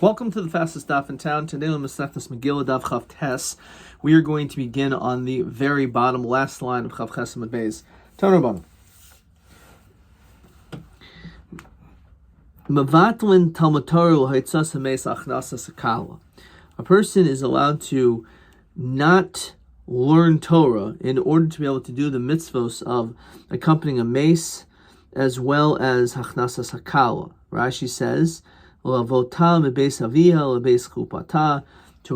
Welcome to the fastest daf in town. Today on Masechtas Megillah daf Chav Tes, we are going to begin on the very bottom, last line of Chav Ches Amud Beis. Tanur Mavatlin Talmud Torah l'haitzas hameis achnasas hakala. A person is allowed to not learn Torah in order to be able to do the mitzvos of accompanying a mace as well as achnasas hakala. Rashi says, to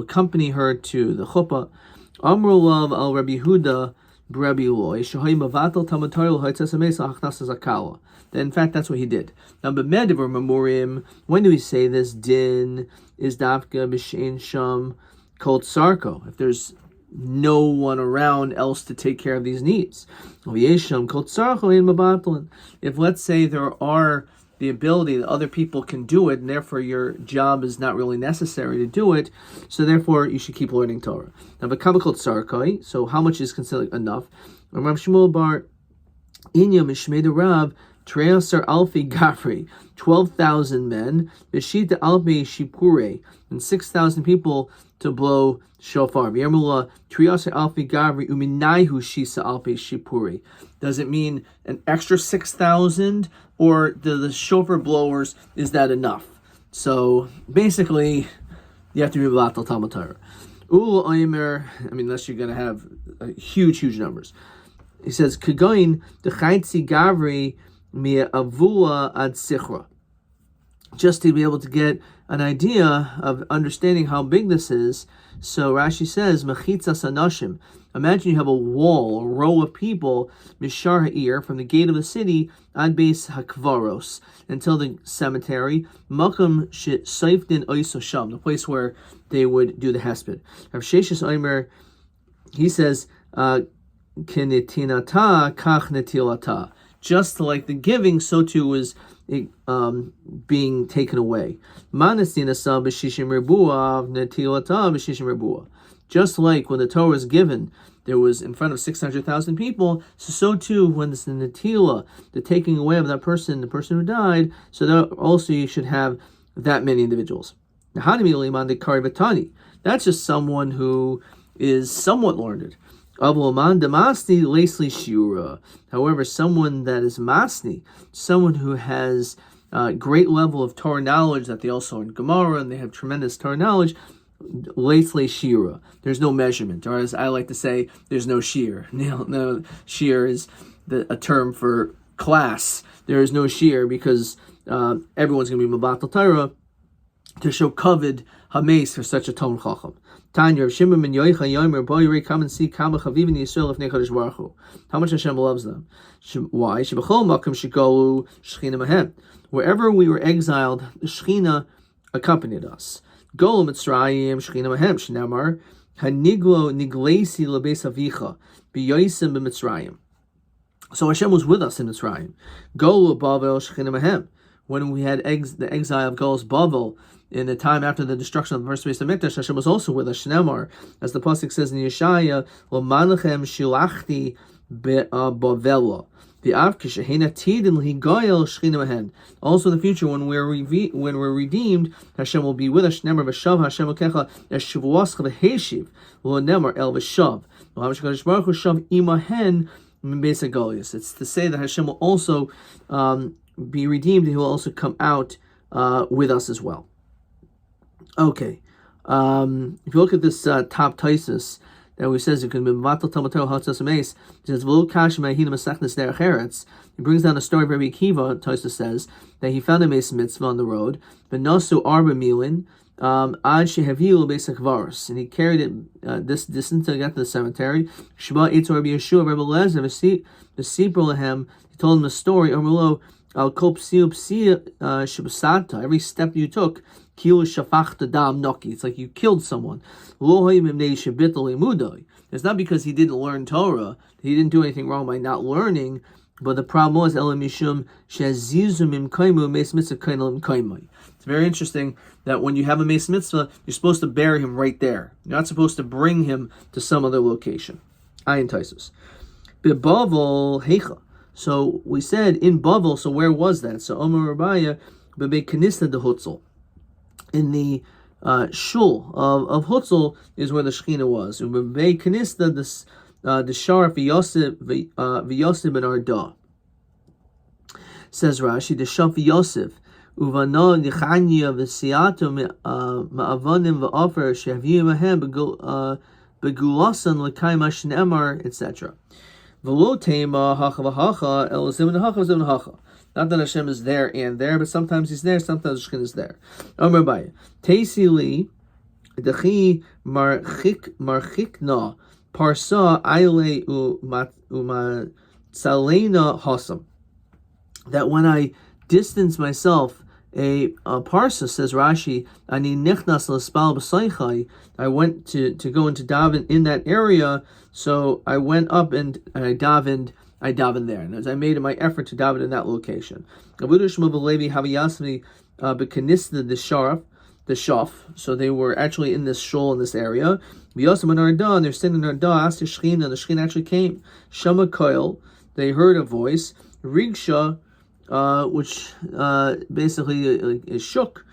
accompany her to the chuppah. Amrulav al Rabbi Huda Rabbi Loy in fact, that's what he did. Now, b'medivar memorim, when do we say this? Din is dafka b'shein sham kol tsarko. If there's no one around else to take care of these needs. If, let's say, there are the ability that other people can do it, and therefore your job is not really necessary to do it, so therefore you should keep learning Torah. Now, so how much is considered enough? Rav Shmuel bar Inya Mishmei Rav Treasar Alfi Gafri, 12,000 men, Veshita Alfi Shipure, and 6,000 people to blow shofar. V'yamula Treasar Alfi Gavri Uminaihu Shisa Alfi Shipure. Does it mean an extra 6,000, or the shofar blowers, is that enough? So basically, you have to be Batal Talmud Torah. Unless you're going to have huge numbers. He says, Kagoin the Chaitzi Gavri Mia Avua ad Sichra. Just to be able to get an idea of understanding how big this is. So Rashi says, Mechitzas Anashim. Imagine you have a wall, a row of people, Mishar Ha'ir, from the gate of the city, Ad Beis Hakvaros, until the cemetery, Makam Seifdin Oiso Sham, the place where they would do the hesped. Rav Sheshes Omer, he says, Kenitinata kach netilata. Just like the giving, so too was being taken away. Just like when the Torah was given, there was in front of 600,000 people, so too when it's the netila, the taking away of that person, the person who died, so that also you should have that many individuals. That's just someone who is somewhat learned. However, someone that is masni, someone who has a great level of Torah knowledge, that they also in Gemara and they have tremendous Torah knowledge, shira. There's no measurement, or as I like to say, there's no shear. No, shear is a term for class. There is no shear because everyone's going to be mabatal Torah to show kavod hameis for such a Talmid Chacham. Tanya Rav Shimon ben Yochai Yomer Boyre, come and see Kama Chavivin Yisrael of Nekadosh Baruch Hu. How much Hashem loves them. Why? Shebachol Makom Shigolu Shechina Mahem. Wherever we were exiled, the Shechina accompanied us. Golu Mitzrayim Shechina Mahem. Shnamar Haniglo Niglesi Lebeis Avicha B'Yosim b'Mitzrayim. So Hashem was with us in Mitzrayim. Golu Bavel Shechina Mahem. When we had the exile of Golus Bavel, in the time after the destruction of the first base of Mikdash, Hashem was also with us. Shnemar, as the pasuk says in Yeshaya, "L'manachem shilachti bavela." Also, in the future, when we're redeemed, Hashem will be with us. Shnemar v'shav Hashem okecha eshavuascha v'heshiv l'nemar el v'shav. L'hamashkadosh Baruch Hu shav imahen m'beis hagolius. It's to say that Hashem will also be redeemed, and He will also come out with us as well. Okay, if you look at this top Taisus that we says it can be Matal Talmud Torah Hatzas Meis, it says V'lo Kash Me'ahina Masechnes Derech Eretz. He brings down a story of Rabbi Akiva. Taisus says that he found a mace mitzvah on the road, but Nasu Arba Milin Ad Shehavilu Beis Hakvaros, and he carried it this distance to get to the cemetery. Sheba Eitzor Rabbi Yeshua Rabbi Lezer V'sipro Lehem. He told him the story. Amrlo Al Kol Psiu Psiu Shebasata. Every step you took, it's like you killed someone. It's not because he didn't learn Torah. He didn't do anything wrong by not learning. But the problem was, it's very interesting that when you have a Meis Mitzvah, you're supposed to bury him right there. You're not supposed to bring him to some other location. Ayin Taisus. So we said in Bavel, so where was that? So Omer Rabbi, Bebe Kanista de Hutzel. in the shul of Hutzel is where the Shekhinah was. Ubei Kanista the Shar V'Yosef ben Arda. Says Rashi, the Shaf Yosef Uvano Nichanya V'Siato Ma'avonim V'Ofer Shehaviyu Mahem Begulasan L'Kai Mashin Emar, etc. V'lo Tema Hacha V'Hacha El Zimn Hacha Zimn Hacha. Not that Hashem is there and there, but sometimes He's there, sometimes Shekhinah is there. Amar Rabbi Teisi Li Dechi Marchikna Parsa Aile Umatsalena Hasam. That when I distance myself a parsa, says Rashi, ani nichnas l'spal b'saychai, I went to go into daven in that area, so I went up and I davened there, and as I made my effort to daven in that location. The shaf, so they were actually in this shul in this area. They're sitting in Arda, asked the Shekhinah actually came. Shama koil, they heard a voice. Rigsha, which basically is shook.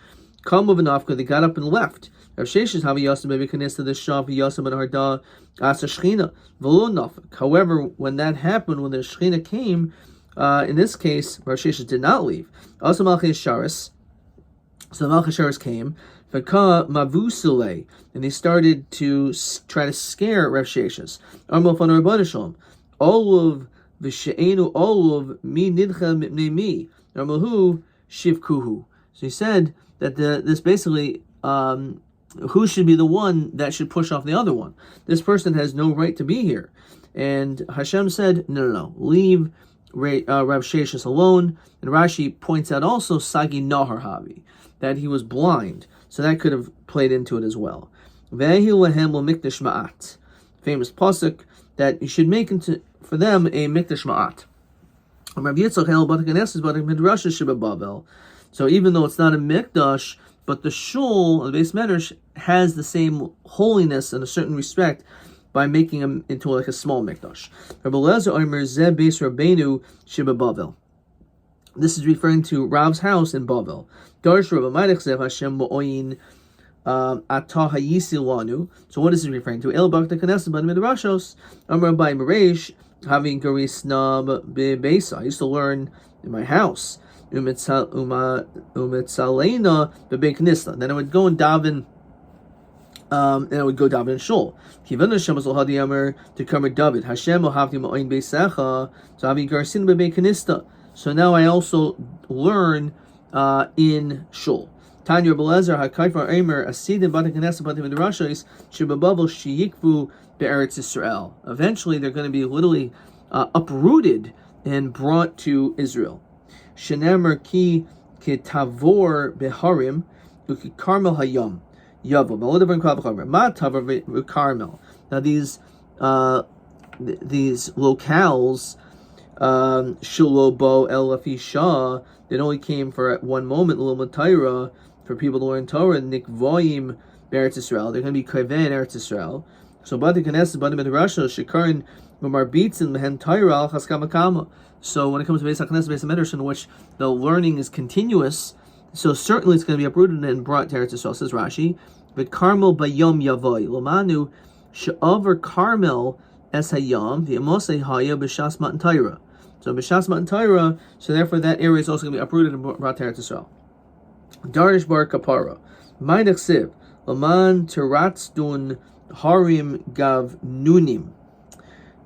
Kamu v'nafka, they got up and left. Rav Sheshes haviyasam maybe kanista the shaf v'yasam and harda asa Shechina v'lo nafik. However, when that happened, when the Shechina came, in this case, Rav Sheshes did not leave. Also Malchei Sharis, so the Malchei Sharis came. V'ka mavusule, and they started to try to scare Rav Sheshes. Armel fan Rabbi Shalom, Olav v'she'enu olav mi nidcha mipnei mi Ramahu shivkuhu. So he said that this basically, who should be the one that should push off the other one? This person has no right to be here. And Hashem said, no, leave Rav Sheshes alone. And Rashi points out also Sagi Nahar Havi, that he was blind. So that could have played into it as well. Ve'hi lehem mikdash ma'at. Famous pasuk that you should make for them a mikdash ma'at. So even though it's not a mikdash, but the shul, the Beis Medrash, has the same holiness in a certain respect by making him into like a small mikdash. This is referring to Rav's house in Bavel. So what is it referring to? I used to learn in my house. Then I would go and daven, and I would go daven in shul. So now I also learn in shul. Tanya Belezer HaKaifar Eimer Asidin Batik Knesset Batim Midrashos Shibabavel Shiyikvu Be'eretz Yisrael. Eventually, they're going to be literally uprooted and brought to Israel. Shenemer ki Tavor Beharim Uki Carmel Hayom Yavo Melodavim Kavachomer Ma Tavor Carmel. Now these locales, Shulobo El Afisha, that only came for one moment, Lomataira, for people to learn Torah, Nikvoim Beretz Yisrael. They're going to be Kaveh in Eretz Yisrael. So Bati Knesset, Bati Midrasha, Shekarin, Marbitzin, Mehen Taira, Al Chaskamakama. So when it comes to Beis HaKnesset, Beis HaMedrash, in which the learning is continuous, so certainly it's going to be uprooted and brought to Eretz Yisrael, says Rashi. But Carmel Bayom Yavoy, Lomanu, She'aver Carmel Es Hayam, V'Amosei Haya B'Shas Matan Taira. So B'Shas Matan Taira, so therefore that area is also going to be uprooted and brought to Eretz Yisrael. Darish Bar Kapara, Maidach Siv, Laman Teratzdun Harim Gav Nunim,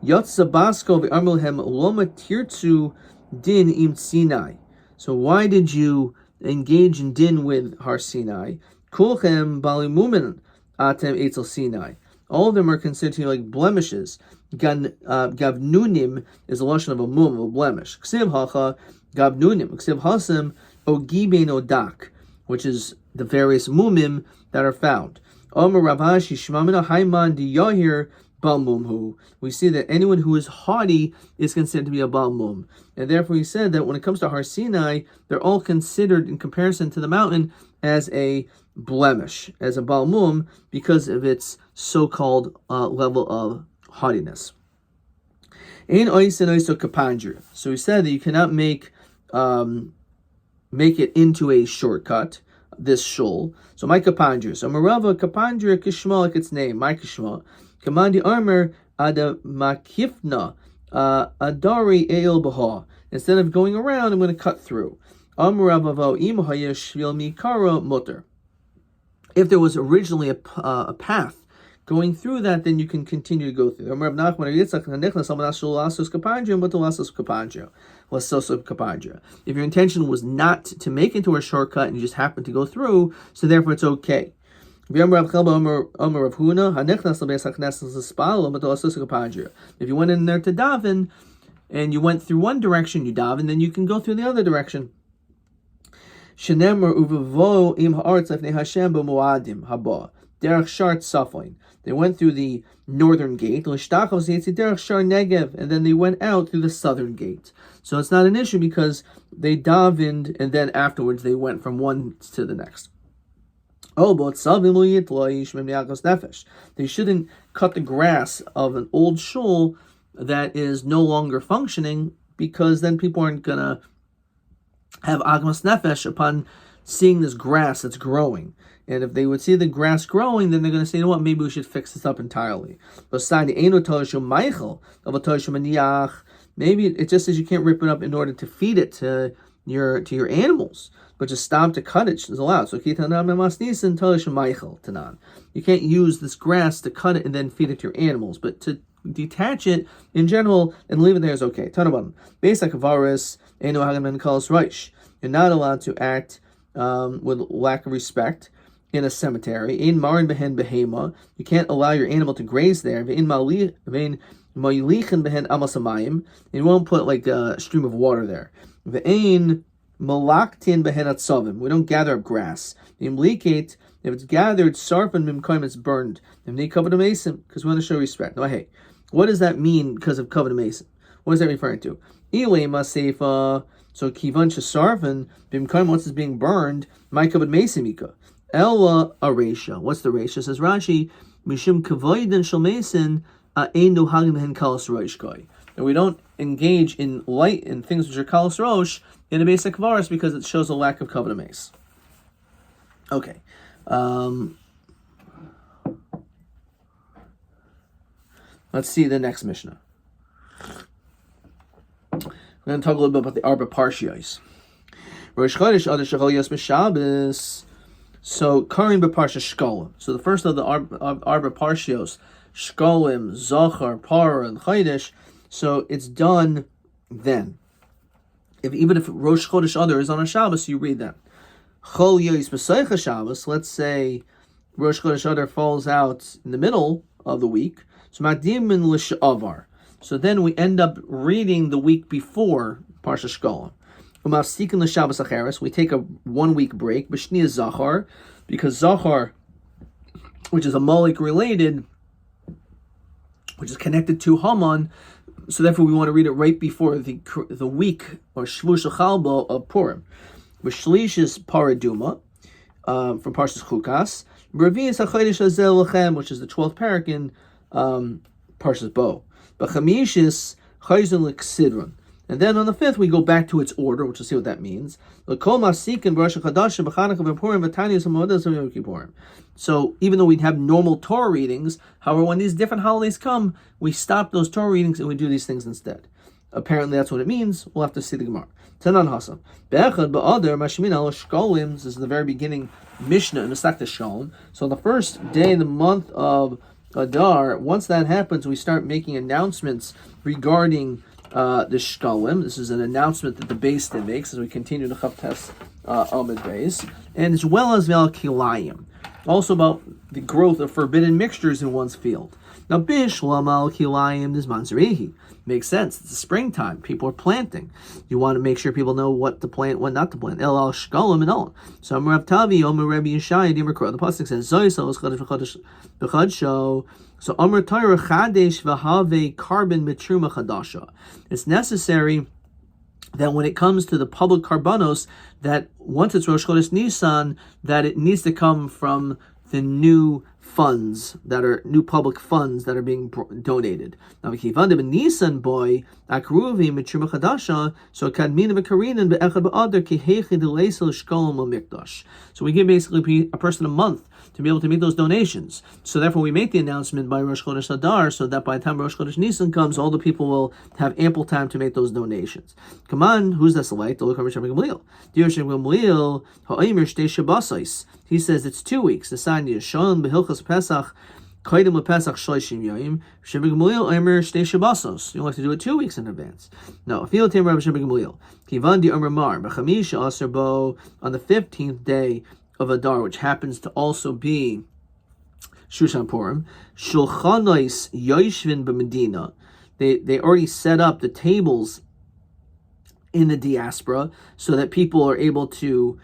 Yotza Basko V'Armelhem Loma Tirtzu Din Im Sinai. So why did you engage in din with Har Sinai? Kulchem Balimumin Atem Eitzel Sinai. All of them are considered to be like blemishes. Gavnunim is a lashon of a mum, of a blemish. Ksiv hacha gavnunim. Ksiv hasem ogiben odak, which is the various mumim that are found. Omer Ravashi shmamina haiman di yahir balmumhu. We see that anyone who is haughty is considered to be a balmum, and therefore he said that when it comes to Har Sinai, they're all considered in comparison to the mountain as a blemish, as a balmum, because of its so-called level of haughtiness. So he said that you cannot make it into a shortcut. this shul. So my kapandra. So Marava kapandra kishma, like its name, my kishma. Kamandi armor ada makifna adari eil baha. Instead of going around, I'm going to cut through. Amravavo im hayashvil mikara mutter. If there was originally a path going through that, then you can continue to go through. If your intention was not to make into a shortcut and you just happened to go through, so therefore it's okay. If you went in there to daven and you went through one direction, you daven, then you can go through the other direction. They went through the northern gate, and then they went out through the southern gate. So it's not an issue because they davened and then afterwards they went from one to the next. They shouldn't cut the grass of an old shul that is no longer functioning, because then people aren't going to have agmas nefesh upon seeing this grass that's growing. And if they would see the grass growing, then they're going to say, you know what, maybe we should fix this up entirely. Maybe it just says you can't rip it up in order to feed it to your animals, but just stop to cut it is allowed. So you can't use this grass to cut it and then feed it to your animals, but to detach it in general and leave it there is okay. You're not allowed to act with lack of respect in a cemetery. You can't allow your animal to graze there. You won't put like a stream of water there. We don't gather up grass. If it's gathered, it's burned. Because we want to show respect. No, hey, what does that mean because of covenant mason? What is that referring to? So kivan shesarfen bimkaim, once it's being burned, my covenant mason mika. Ella aresha. What's the resha? Says Rashi, mishum kavoiden shel mason ainu hagim hen kalas rosh koi. And we don't engage in light and things which are kalas rosh in a basic kavaris because it shows a lack of covenant mace. Okay. Let's see the next Mishnah. We're going to talk a little bit about the Arba Parshios. Rosh Chodesh Adar Shechol Yos B'Shabbos. So Karin B'Parsha Shkolim. So the first of the Arba Parshios, Shkolim, Zachar, Parah, and Chodesh. So it's done then. Even if Rosh Chodesh Adar is on a Shabbos, you read that. Chol Yos B'Seicha Shabbos. Let's say Rosh Chodesh Adar falls out in the middle of the week. So Makdimin L'Shavar. So then we end up reading the week before Parsha Shkolim. We take a 1 week break, B'Shnia Zachar, because Zachar, which is a Malik related, which is connected to Haman, so therefore we want to read it right before the week or Shvush Chalbo of Purim. B'Shlish is Paraduma from Parshas Chukas. B'Revi is HaChodesh Hazel Lachem, which is the 12th parak in Parshas Bo. B'Chamish is Chayzon L'Ksidron. And then on the 5th, we go back to its order, which we'll see what that means. So even though we have normal Torah readings, however, when these different holidays come, we stop those Torah readings and we do these things instead. Apparently that's what it means. We'll have to see the Gemara. Tanan Hasan. This is the very beginning Mishnah in the Masechta Shalom. So the first day in the month of Adar, once that happens, we start making announcements regarding the Shkolim. This is an announcement that the Beis Din makes as we continue to Chavtes Amid Beis, and as well as Vel Kilayim, also about the growth of forbidden mixtures in one's field. Now, Bishlam al Kilayim is Manzarehi. Makes sense. It's the springtime. People are planting. You want to make sure people know what to plant, what not to plant. El al Shkolim and all. So Amar Rav Tavi, Omer Rabbi Yeshaya, Dimar the pasuk says Zoyisal is Chodesh v'Chodesh. So Amar Torah Chadesh v'Have Carbon Mitruma Chadasha. It's necessary that when it comes to the public karbanos, that once it's Rosh Chodesh Nisan, that it needs to come from the new funds that are new public funds that are being donated. Now, Nisan boy akruvi mitruma chadasha so kadmina v'karinan be'echad ba'adar ki heichi d'leisel shkolm mikdash. So we give basically a person a month to be able to make those donations. So therefore, we make the announcement by Rosh Chodesh Adar, so that by the time Rosh Chodesh Nisan comes, all the people will have ample time to make those donations. Come on, who's this like? Dear Gamliel, ha'omer shtei shabbosos. He says it's 2 weeks. The sign Yeshon behilchas Pesach. Koydem lePesach shloshim yoyim. Rabbi Gamliel omer shtei shabbosos. You have to do it 2 weeks in advance. No, feel tim Rabbi Gamliel. Kivan di omer mar b'chamish aser bo on the 15th day of Adar, which happens to also be Shushan Purim. Shulchanois yoshvin b'Medina. They already set up the tables in the diaspora so that people are able to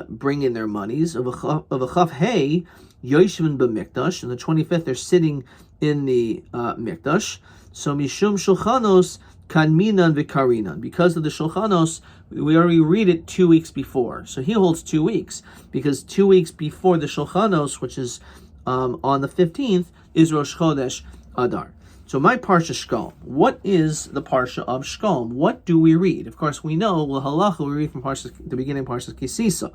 bring in their monies. Of a chaf hey yoshvin b'Mikdash. On the 25th, they're sitting in the Mikdash. So mishum shulchanos kanminan v'karinan. Because of the shulchanos, we already read it 2 weeks before. So he holds 2 weeks, because 2 weeks before the shulchanos, which is on the 15th, is Rosh Chodesh Adar. So my Parsha Shkolm. What is the Parsha of Shkolm? What do we read? Of course, we know, halacha, we read from the beginning of Parsha Kisisa.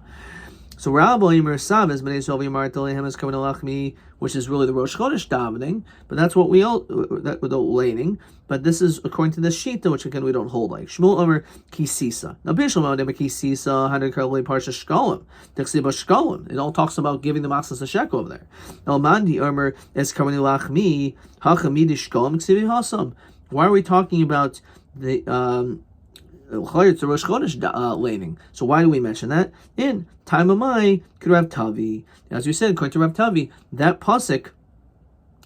So Rabbi Yimar Savas, Bnei Yisrael Yimar Tolehem is coming to Lachmi, which is really the Rosh Chodesh davening, but that's what we all, that with the laning. But this is according to the Shita, which again we don't hold like. Shmuel Omer Kisisa. Now Bishlam Omer Kisisa, Hadar Karli Parsha Shkolem, Teksiba Shkolem. It all talks about giving the Matzah Shek over there. El Mandi Omer is coming to Lachmi, Hachamidi Shkolem Ksivi Hasam. Why are we talking about the it's a Rosh Chodesh laning? So why do we mention that? In time of Mai, could Rav Tavi. As we said, according to Rav Tavi, that pasuk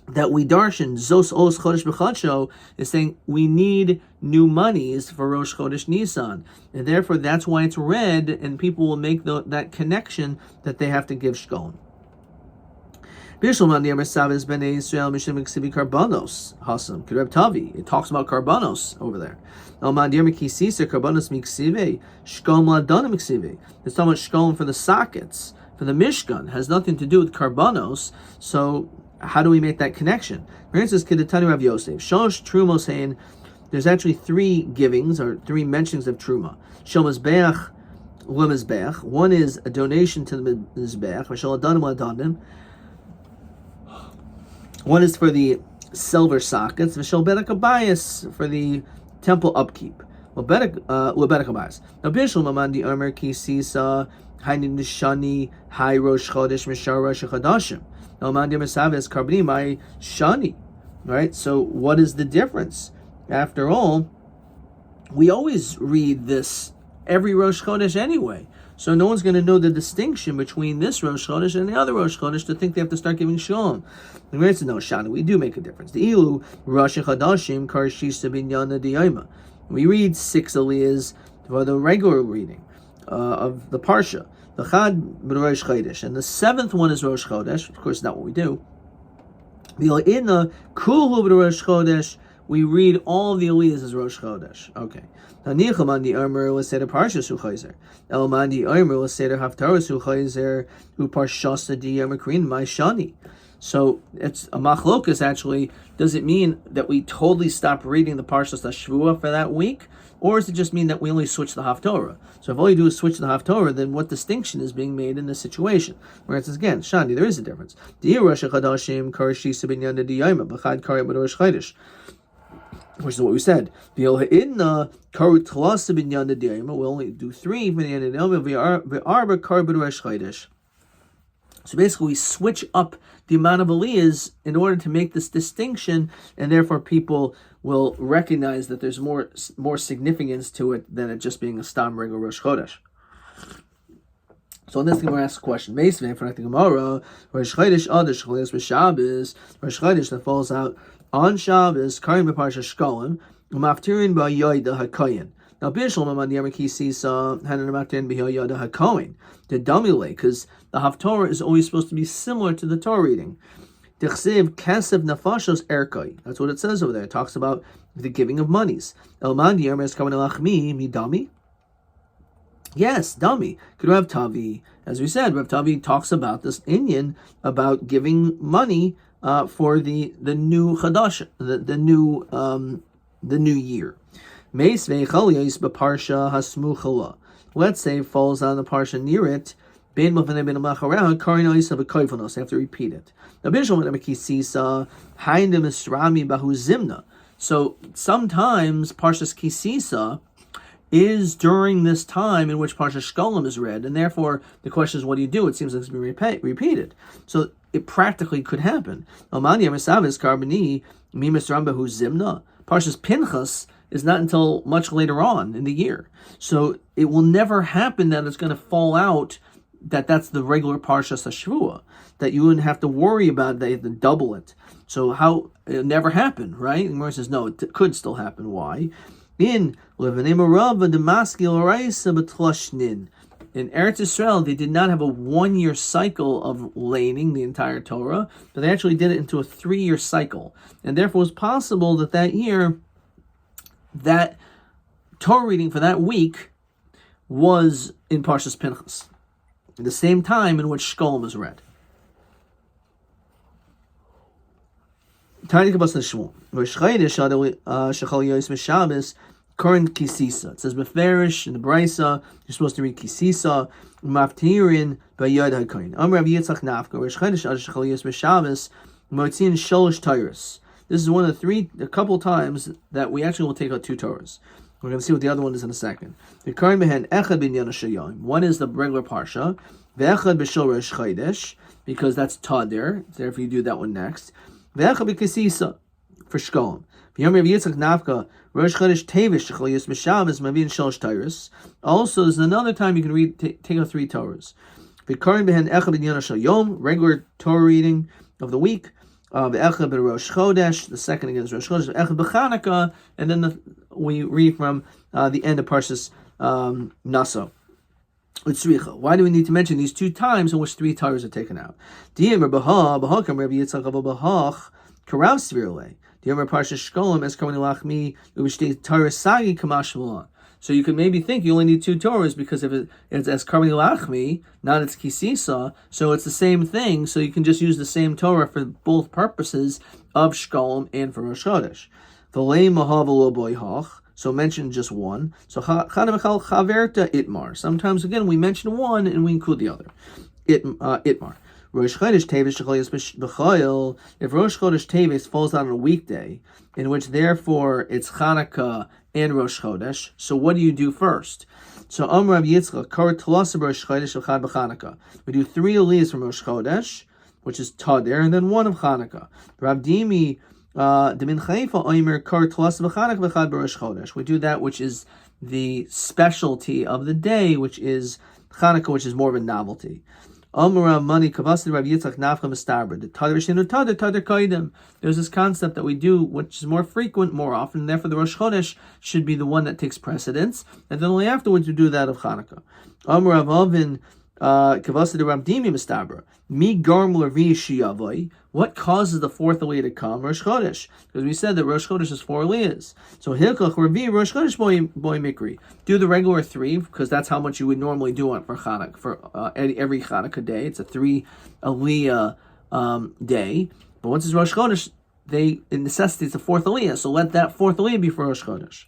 that we darshan Zos Os Chodesh B'Chadsho is saying we need new monies for Rosh Chodesh Nisan, and therefore that's why it's read, and people will make that connection that they have to give shkolm. It talks about karbanos over there. It's talking about shkolm for the sockets, for the Mishkan. It has nothing to do with karbanos. So how do we make that connection? For instance, there's actually 3 givings or 3 mentions of truma. One is a donation to the mizbech. One is for the silver sockets, v'shel bedek abayis for the temple upkeep. Bedek abayis. Now bishul mamandi omer kisisa haynin nishani hay rosh chodesh mishar rosh chodashim. Now mamandi mesaves karbani my shani. Right. So what is the difference? After all, we always read this every Rosh Chodesh anyway. So no one's going to know the distinction between this Rosh Chodesh and the other Rosh Chodesh to think they have to start giving Shalom. The Gemara says, no, Shana, we do make a difference. The Ilu, Rosh Chodashim, Karshisa Binyana Diyayma. We read 6 aliyahs for the regular reading of the Parsha. The Chad Rosh Chodesh. And the 7th one is Rosh Chodesh. Of course, not what we do. The Ilina, Kulhu Rosh Chodesh. We read all of the aliyahs as Rosh Chodesh. Okay. Hanichamandi Omer was said a Parsha Suchayzer. Elmandi Omer was said a Haftarah Suchayzer who Parshasa di Yomakrin my Shani. So it's a machlokas actually. Does it mean that we totally stop reading the Parshas Shvua for that week? Or does it just mean that we only switch the Haftorah? So if all you do is switch the Haftorah, then what distinction is being made in this situation? Whereas again, Shani, there is a difference. Which is what we said. We'll only do 3 for the. So basically, we switch up the amount of aliyahs in order to make this distinction, and therefore people will recognize that there's more significance to it than it just being a stam regular Rosh Chodesh. So on this thing, we're asked a question. Basically, for the Gemara, Rosh Chodesh that falls out on Shabbos, Karim b'Parsha Shkolem, Umaftirin b'Yoyda HaKoyin. Now, Bishlam Amandiyam Kisisa Hanan Umaftirin b'Yoyda HaKoyin. The Damile, because the Haftorah is always supposed to be similar to the Torah reading. Tichsiv Kasev Nafashos Erkoi. That's what it says over there. It talks about the giving of monies. El Mandiyam is coming Lachmi Midami. Yes, Dami. Could have Tavi. As we said, Rav Tavi talks about this Inyan about giving money for the new Chadash, the new year. Let's say it falls on the parsha near it. You have to repeat it. So sometimes Parshas Kisisa is during this time in which Parshas Shkolim is read, and therefore the question is, what do you do? It seems like it's being repeated. So it practically could happen. Parshas Pinchas is not until much later on in the year. So it will never happen that it's going to fall out that's the regular Parshas HaShavua, that you wouldn't have to worry about that you have to double it. So how it never happened, right? And Gemara says, no, it could still happen. Why? In Eretz Yisrael, they did not have a 1-year cycle of laning the entire Torah, but they actually did it into a 3-year cycle. And therefore it was possible that year, that Torah reading for that week was in Parshas Pinchas, at the same time in which Shkolim is read. Tiny Kabbalah Shmuel. Current Kisisa. It says Beferish in the Brisa, you're supposed to read Kisisa, Maftirin by Yad HaKoyin. Rav Yitzchak Nafka, Rosh Chodesh Ad Shechal Yos B'Shabbos, Motzin Sholosh Torahs. This is one of a couple times that we actually will take out 2 Torahs. We're going to see what the other one is in a second. The Karim Behen Echad Bin Yonah. One is the regular Parsha, Ve'echad B'Shol Rosh Chodesh, because that's Tadir, therefore you do that one next. Ve'echad B'Kisisa, for Shkolim. V'yom Rav Yitzchak Nafka, Rosh Chodesh Tevish Shechal Yos B'Shabbos, Mavin Sholosh Torahs. Also, there's another time you can read, take out 3 Torahs. The Karim Behen Echad Bin Yonah, regular Torah reading of the week. Echad b'Rosh Chodesh, the second again is Rosh Chodesh. Echad b'Chanukah, and then we read from the end of Parshas Naso. Utzricha. Why do we need to mention these 2 times in which 3 Torahs are taken out? Diyem Rabbaha b'Hakam Rabbi Yitzchak Avobahach Karav Svirle. Diyem Parshas Shkolim es Karmani Lachmi Uvishti Torah Sagi Kamash Malan. So you could maybe think you only need 2 Torahs because if it's as Karmani Lachmi, not it's Kisisa, so it's the same thing. So you can just use the same Torah for both purposes of Shkolim and for Rosh Chodesh. V'lei Mahavalo Boyhach. So mention just one. So Chanamachal Chaverta Itmar. Sometimes again we mention one and we include the other. Itmar. Rosh Chodesh Teves Shechayos B'Chayil. If Rosh Chodesh Teves falls out on a weekday, in which therefore it's Chanukah and Rosh Chodesh, so what do you do first? So Rav Yitzchak Kar Tlosa Rosh Chodesh V'Chad B'Chanukah. We do 3 aliyahs from Rosh Chodesh, which is Tadir, and then 1 of Chanukah. Rav Dimi Demin Chayfa Omer Kar Tlosa B'Chanukah V'Chad B'Rosh Chodesh. We do that which is the specialty of the day, which is Chanukah, which is more of a novelty. Mani Kavasi Rav Yitzchak Nafcha Mistabra. The Tadir Shinu Tadir Tadir Kaidem. There's this concept that we do, which is more frequent, more often, and therefore the Rosh Chodesh should be the one that takes precedence, and then only afterwards we do that of Chanukah. Rav Avin Kavasi Rav Dimi Mistabra. Mi Garm Levi Shiyavoi. What causes the 4th aliyah to come? Rosh Chodesh. Because we said that Rosh Chodesh is 4 aliyahs. So Hilchach Ravi Rosh Chodesh Boy Mikri. Do the regular 3, because that's how much you would normally do it for Chanukah, for every Chanukah day. It's a 3 aliyah day. But once it's Rosh Chodesh, it necessitates the 4th aliyah. So let that 4th aliyah be for Rosh Chodesh.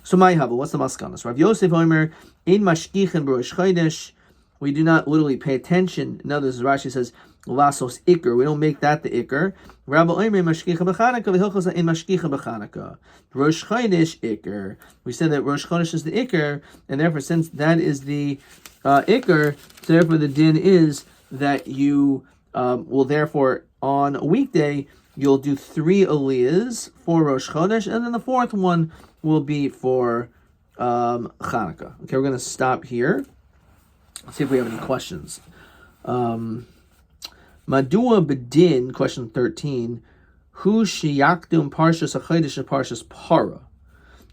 So Ma'ihava, what's the maskanas? Rav Yosef Omer, Ein Mashkichen B'Rosh Chodesh. We do not literally pay attention. In other words, Rashi says, Lasos Iker. We don't make that the Iker. Rabbi Omer Mashkicha B'Chanukah, V'Hilchos Ein Mashkicha B'Chanukah. Rosh Chodesh Iker. We said that Rosh Chodesh is the Iker, and therefore, since that is the Iker, so therefore the din is that you will therefore, on a weekday, you'll do 3 aliyahs for Rosh Chodesh, and then the 4th one will be for Chanukah. Okay, we're going to stop here. Let's see if we have any questions. Madua Bedin, question 13. Hu sheyakdum parshas hachodesh and parshas para.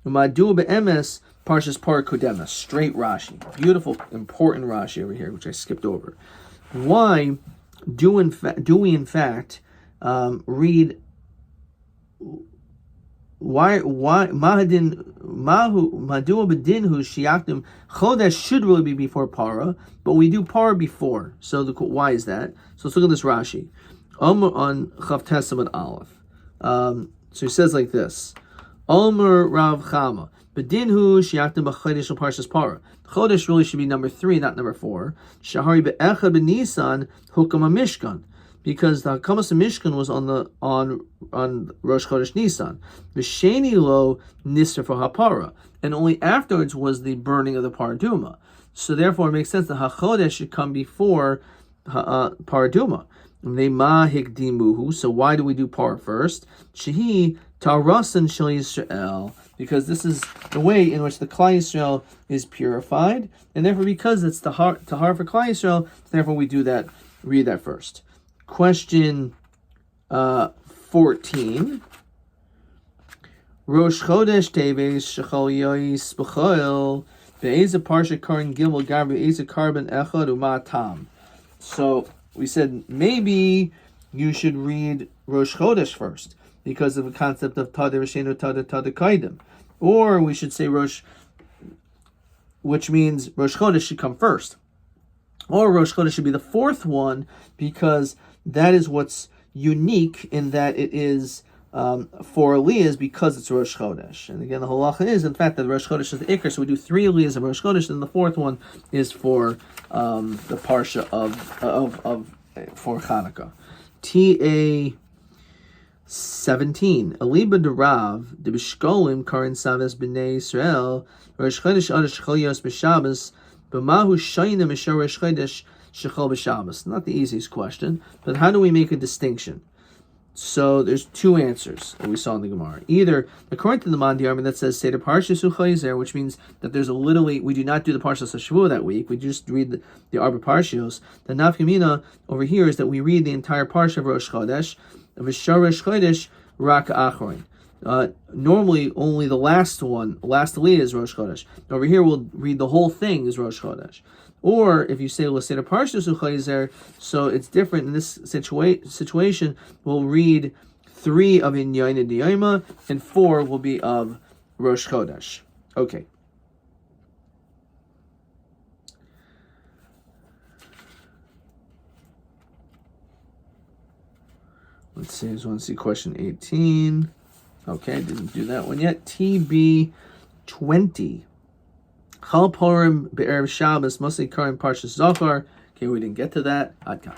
Madua be'emes parshas para kodemas. Straight Rashi. Beautiful, important Rashi over here, which I skipped over. Why do we in fact read Madua bedinhu shiakdim chodesh should really be before para, but we do para before. So why is that? So let's look at this Rashi. On Chav Testament Aleph. So he says like this: Omer Rav Chama bedinhu shiakdim b'chodesh parshas para. Chodesh really should be number 3, not number 4. Shahari be'echad b'Nisan hukam mishkan. Because the Hakamas Mishkan was on Rosh Chodesh Nisan. V'sheni lo nisra for hapara, and only afterwards was the burning of the paraduma. So therefore, it makes sense that hachodesh should come before paraduma. So why do we do par first? Shehi tarasan shel Yisrael, because this is the way in which the Klal Yisrael is purified, and therefore because it's tahar for Klal Yisrael, therefore we do that. Read that first. Question 14. Rosh Chodesh Teves Shechol Yois B'Choil Be'eza Parsha Karin Gimel Gar Be'eza Karban Echad Uma Tam. So we said maybe you should read Rosh Chodesh first because of the concept of Tada Rishenu Tada Kaidim, or we should say which means Rosh Chodesh should come first, or Rosh Chodesh should be the 4th one because that is what's unique in that it is for Aliyahs because it's Rosh Chodesh. And again, the halacha is, in fact, that Rosh Chodesh is the Iker, so we do 3 Aliyahs of Rosh Chodesh, and the 4th one is for the Parsha for Chanukah. TA 17. Aliba de Rav, de Bishkolim, Karin Saves B'nei Yisrael, Rosh Chodesh Adosh Choyos B'Shabbos, B'mahu Shayna Mishar Rosh Chodesh, Shechol b'Shabbos. Not the easiest question, but how do we make a distinction? So there's 2 answers that we saw in the Gemara. Either according to the Mandi Army that says Seder Parshas Uchayizer, which means that there's we do not do the Parshas Hashavua that week. We just read the Arba Parshios. The Nafkamina over here is that we read the entire Parsha of Rosh Chodesh, of Rosh Chodesh Rak Achroin. Normally only the last Aliyah is Rosh Chodesh. Over here we'll read the whole thing is Rosh Chodesh. Or if you say L'Seder Parshas Uchayizer, so it's different in this situation. We'll read 3 of Inyayin and Diyayma, and 4 will be of Rosh Chodesh. Okay. Let's see. I just want to see question 18. Okay, I didn't do that one yet. TB 20. Chal Purim Be'erev Shabbos Mosei Karim Parshas Zohar. Okay, we didn't get to that. Adkan.